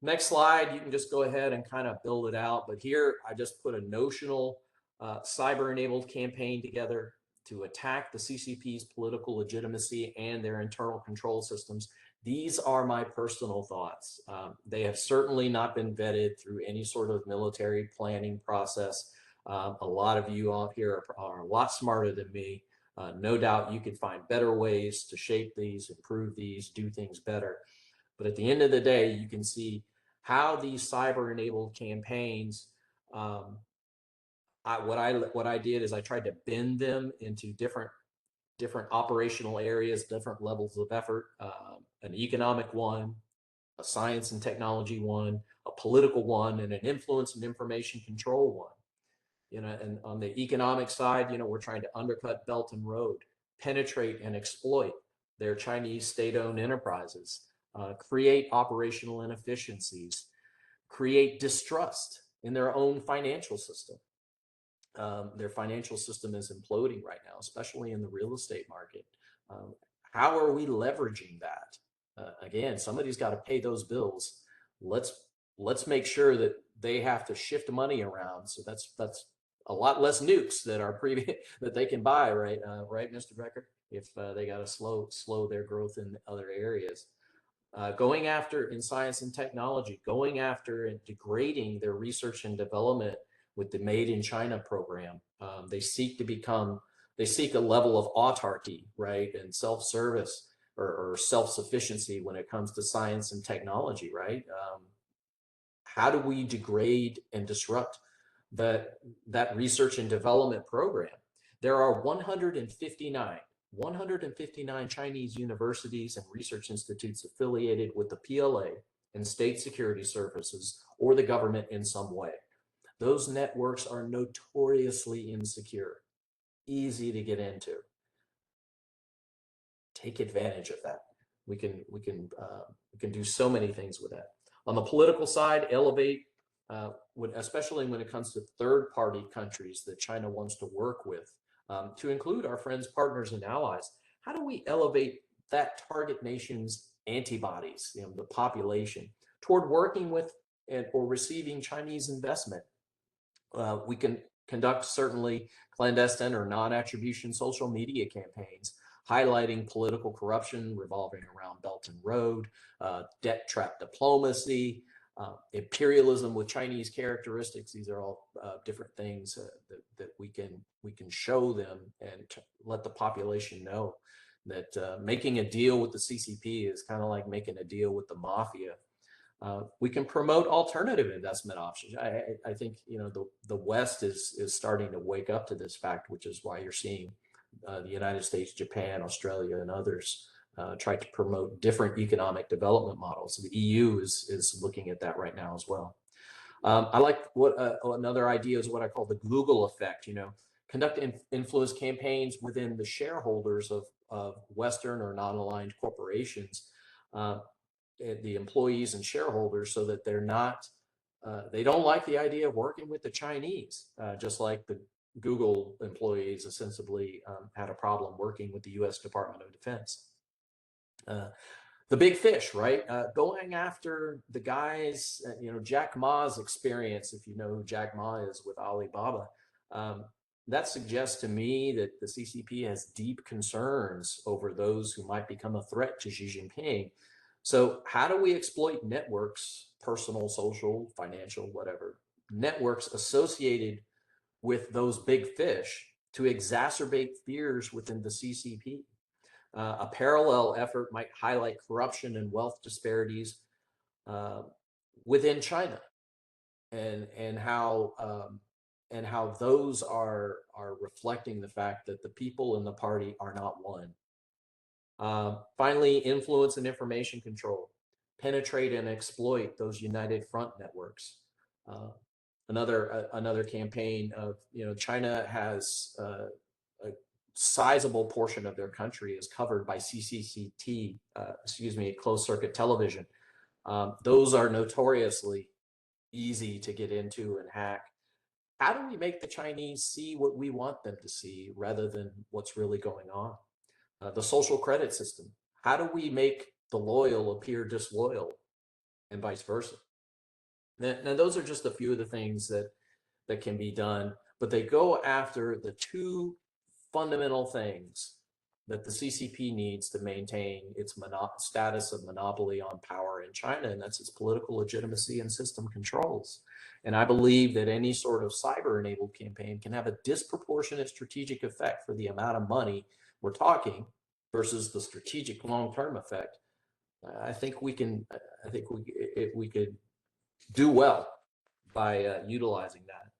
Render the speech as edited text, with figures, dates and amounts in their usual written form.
Next slide, you can just go ahead and kind of build it out. But here I just put a notional cyber-enabled campaign together to attack the CCP's political legitimacy and their internal control systems. These are my personal thoughts. They have certainly not been vetted through any sort of military planning process. A lot of you out here are a lot smarter than me. No doubt you could find better ways to shape these, improve these, do things better. But at the end of the day, you can see how these cyber-enabled campaigns. What I did is I tried to bend them into different operational areas, different levels of effort. An economic one, a science and technology one, a political one, and an influence and information control one. And on the economic side, we're trying to undercut Belt and Road, penetrate and exploit their Chinese state-owned enterprises, create operational inefficiencies, create distrust in their own financial system. Their financial system is imploding right now, especially in the real estate market. How are we leveraging that? Again, somebody's got to pay those bills. Let's make sure that they have to shift money around. So that's a lot less nukes that are previous that they can buy, right? Right, Mr. Becker? If they got to slow their growth in other areas. Going after in science and technology, going after and degrading their research and development with the Made in China program. They seek a level of autarky, right, and self-service or self-sufficiency when it comes to science and technology, right? How do we degrade and disrupt that research and development program? There are 159 Chinese universities and research institutes affiliated with the PLA and state security services or the government in some way. Those networks are notoriously insecure, easy to get into. Take advantage of that. We can do so many things with that. On the political side, elevate, especially when it comes to third-party countries that China wants to work with, to include our friends, partners, and allies. How do we elevate that target nation's antibodies, the population, toward working with or receiving Chinese investment? We can conduct certainly clandestine or non-attribution social media campaigns highlighting political corruption revolving around Belt and Road, debt trap diplomacy, imperialism with Chinese characteristics. These are all different things that we can show them and let the population know that making a deal with the CCP is kind of like making a deal with the mafia. We can promote alternative investment options. I think the West is starting to wake up to this fact, which is why you're seeing the United States, Japan, Australia, and others try to promote different economic development models. The EU is looking at that right now as well. I like what another idea is what I call the Google effect. Conduct influence campaigns within the shareholders of Western or non-aligned corporations. The employees and shareholders, so that they don't like the idea of working with the Chinese, just like the Google employees ostensibly had a problem working with the U.S. Department of Defense. The big fish, right? Going after the guys, Jack Ma's experience, if you know who Jack Ma is with Alibaba, that suggests to me that the CCP has deep concerns over those who might become a threat to Xi Jinping. So how do we exploit networks, personal, social, financial, whatever, networks associated with those big fish to exacerbate fears within the CCP? A parallel effort might highlight corruption and wealth disparities within China, and how those are reflecting the fact that the people in the party are not one. Finally, influence and information control, penetrate and exploit those united front networks. Another campaign of, China has a sizable portion of their country is covered by CCTV, closed circuit television. Those are notoriously easy to get into and hack. How do we make the Chinese see what we want them to see rather than what's really going on? The social credit system. How do we make the loyal appear disloyal and vice versa? Now, those are just a few of the things that can be done, but they go after the two fundamental things that the CCP needs to maintain its status of monopoly on power in China, and that's its political legitimacy and system controls. And I believe that any sort of cyber-enabled campaign can have a disproportionate strategic effect for the amount of money we're talking versus the strategic long-term effect. I think we can. I think we could do well by utilizing that.